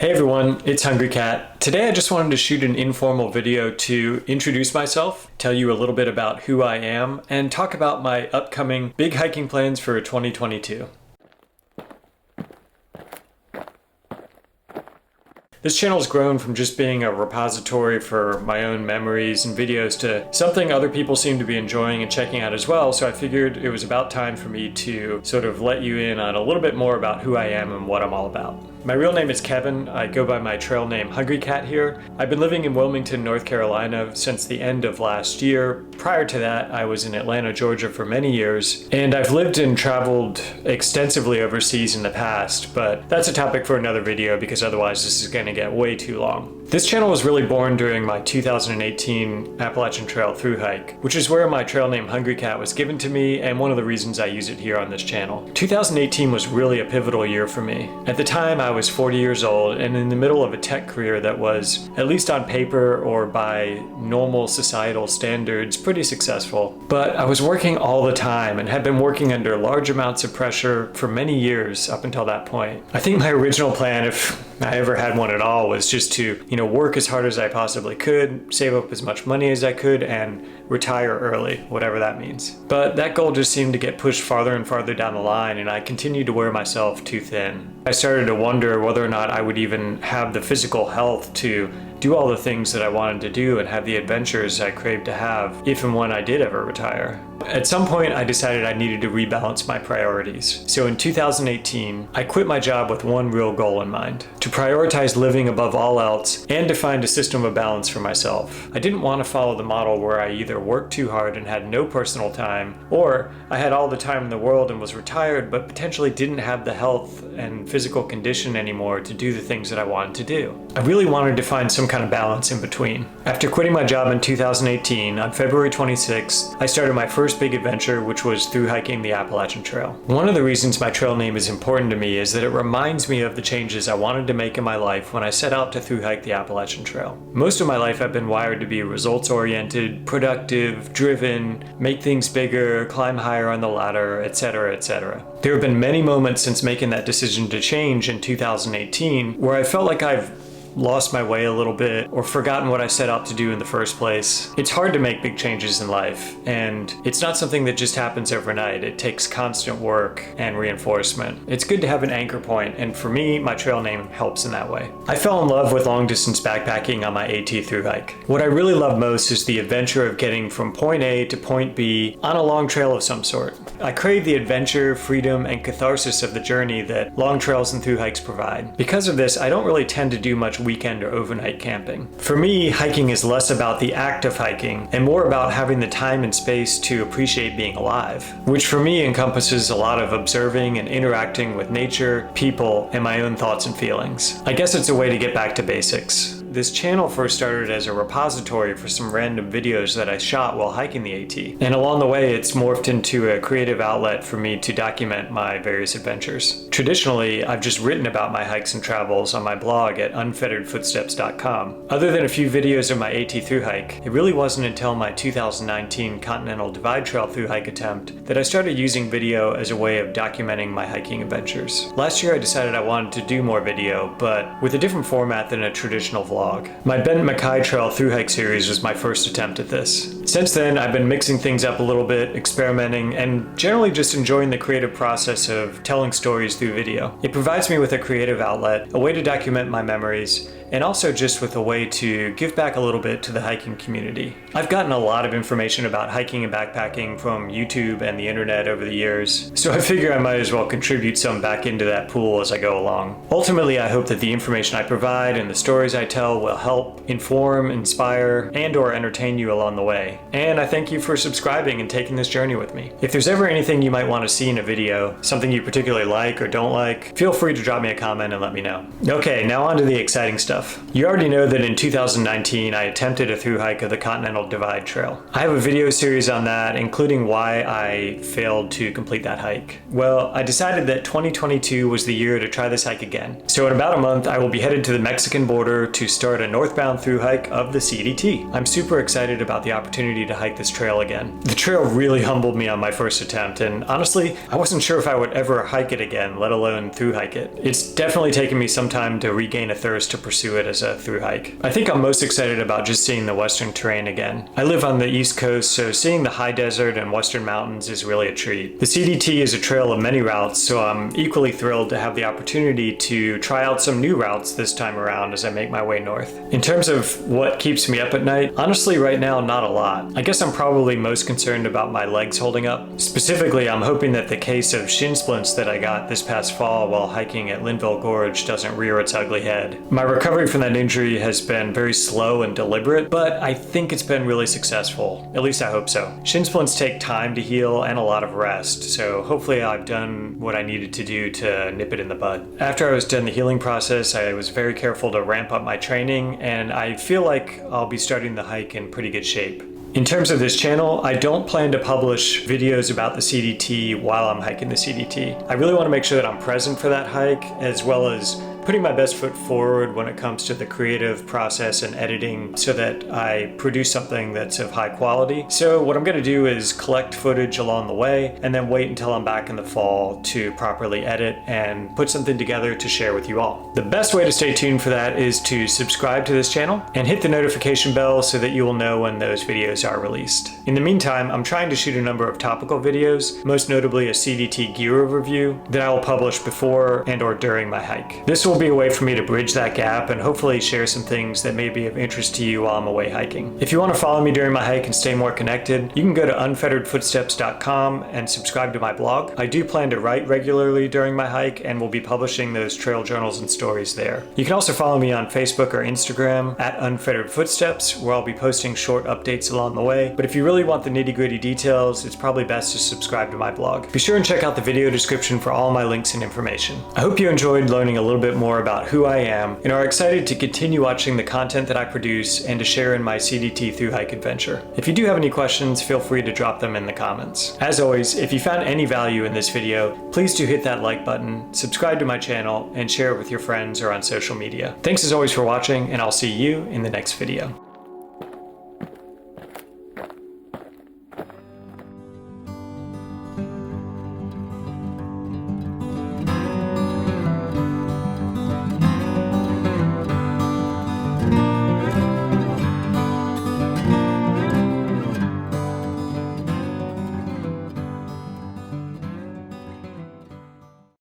Hey everyone, it's Hungry Cat. Today I just wanted to shoot an informal video to introduce myself, tell you a little bit about who I am, and talk about my upcoming big hiking plans for 2022. This channel's grown from just being a repository for my own memories and videos to something other people seem to be enjoying and checking out as well, so I figured it was about time for me to sort of let you in on a little bit more about who I am and what I'm all about. My real name is Kevin. I go by my trail name Hungry Cat here. I've been living in Wilmington, North Carolina since the end of last year. Prior to that, I was in Atlanta, Georgia for many years, and I've lived and traveled extensively overseas in the past, but that's a topic for another video because otherwise this is going to get way too long. This channel was really born during my 2018 Appalachian Trail through hike, which is where my trail name Hungry Cat was given to me and one of the reasons I use it here on this channel. 2018 was really a pivotal year for me. At the time, I was 40 years old and in the middle of a tech career that was, at least on paper or by normal societal standards, pretty successful. But I was working all the time and had been working under large amounts of pressure for many years up until that point. I think my original plan, if I ever had one at all, was just to, work as hard as I possibly could, save up as much money as I could, and retire early, whatever that means. But that goal just seemed to get pushed farther and farther down the line, and I continued to wear myself too thin. I started to wonder whether or not I would even have the physical health to do all the things that I wanted to do and have the adventures I craved to have if and when I did ever retire. At some point, I decided I needed to rebalance my priorities. So in 2018, I quit my job with one real goal in mind: to prioritize living above all else and to find a system of balance for myself. I didn't want to follow the model where I either worked too hard and had no personal time, or I had all the time in the world and was retired but potentially didn't have the health and physical condition anymore to do the things that I wanted to do. I really wanted to find some kind of balance in between. After quitting my job in 2018, on February 26th, I started my first big adventure, which was through hiking the Appalachian Trail. One of the reasons my trail name is important to me is that it reminds me of the changes I wanted to make in my life when I set out to through hike the Appalachian Trail. Most of my life I've been wired to be results-oriented, productive, driven, make things bigger, climb higher on the ladder, etc., etc. There have been many moments since making that decision to change in 2018 where I felt like I've lost my way a little bit or forgotten what I set out to do in the first place. It's hard to make big changes in life, and it's not something that just happens overnight. It takes constant work and reinforcement. It's good to have an anchor point, and for me, my trail name helps in that way. I fell in love with long distance backpacking on my AT through hike. What I really love most is the adventure of getting from point A to point B on a long trail of some sort. I crave the adventure, freedom, and catharsis of the journey that long trails and through hikes provide. Because of this, I don't really tend to do much weekend or overnight camping. For me, hiking is less about the act of hiking and more about having the time and space to appreciate being alive, which for me encompasses a lot of observing and interacting with nature, people, and my own thoughts and feelings. I guess it's a way to get back to basics. This channel first started as a repository for some random videos that I shot while hiking the AT, and along the way it's morphed into a creative outlet for me to document my various adventures. Traditionally, I've just written about my hikes and travels on my blog at unfetteredfootsteps.com. Other than a few videos of my AT through hike, it really wasn't until my 2019 Continental Divide Trail through hike attempt that I started using video as a way of documenting my hiking adventures. Last year I decided I wanted to do more video, but with a different format than a traditional vlog. My Bent Mackay Trail through hike series was my first attempt at this. Since then, I've been mixing things up a little bit, experimenting, and generally just enjoying the creative process of telling stories through video. It provides me with a creative outlet, a way to document my memories, and also just with a way to give back a little bit to the hiking community. I've gotten a lot of information about hiking and backpacking from YouTube and the internet over the years, so I figure I might as well contribute some back into that pool as I go along. Ultimately, I hope that the information I provide and the stories I tell will help inform, inspire, and/or entertain you along the way. And I thank you for subscribing and taking this journey with me. If there's ever anything you might want to see in a video, something you particularly like or don't like, feel free to drop me a comment and let me know. Okay, now on to the exciting exciting stuff. You already know that in 2019 I attempted a thru hike of the Continental Divide Trail. I have a video series on that, including why I failed to complete that hike. Well, I decided that 2022 was the year to try this hike again. So in about a month I will be headed to the Mexican border to start a northbound thru hike of the CDT. I'm super excited about the opportunity to hike this trail again. The trail really humbled me on my first attempt, and honestly, I wasn't sure if I would ever hike it again, let alone thru hike it. It's definitely taken me some time to regain a thirst to pursue it as a thru hike. I think I'm most excited about just seeing the western terrain again. I live on the East Coast, so seeing the high desert and western mountains is really a treat. The CDT is a trail of many routes, so I'm equally thrilled to have the opportunity to try out some new routes this time around as I make my way north. In terms of what keeps me up at night, honestly right now not a lot. I guess I'm probably most concerned about my legs holding up. Specifically, I'm hoping that the case of shin splints that I got this past fall while hiking at Linville Gorge doesn't rear its ugly head. My recovery from that injury has been very slow and deliberate, but I think it's been really successful. At least I hope so. Shin splints take time to heal and a lot of rest, so hopefully I've done what I needed to do to nip it in the bud. After I was done the healing process, I was very careful to ramp up my training, and I feel like I'll be starting the hike in pretty good shape. In terms of this channel, I don't plan to publish videos about the CDT while I'm hiking the CDT. I really want to make sure that I'm present for that hike, as well as putting my best foot forward when it comes to the creative process and editing so that I produce something that's of high quality. So what I'm going to do is collect footage along the way and then wait until I'm back in the fall to properly edit and put something together to share with you all. The best way to stay tuned for that is to subscribe to this channel and hit the notification bell so that you will know when those videos are released. In the meantime, I'm trying to shoot a number of topical videos, most notably a CDT gear overview that I will publish before and or during my hike. This will be a way for me to bridge that gap and hopefully share some things that may be of interest to you while I'm away hiking. If you want to follow me during my hike and stay more connected, you can go to unfetteredfootsteps.com and subscribe to my blog. I do plan to write regularly during my hike and will be publishing those trail journals and stories there. You can also follow me on Facebook or Instagram at Unfettered Footsteps, where I'll be posting short updates along the way. But if you really want the nitty-gritty details, it's probably best to subscribe to my blog. Be sure and check out the video description for all my links and information. I hope you enjoyed learning a little bit more about who I am and are excited to continue watching the content that I produce and to share in my CDT thru hike adventure. If you do have any questions, feel free to drop them in the comments. As always, if you found any value in this video, please do hit that like button, subscribe to my channel, and share it with your friends or on social media. Thanks as always for watching, and I'll see you in the next video.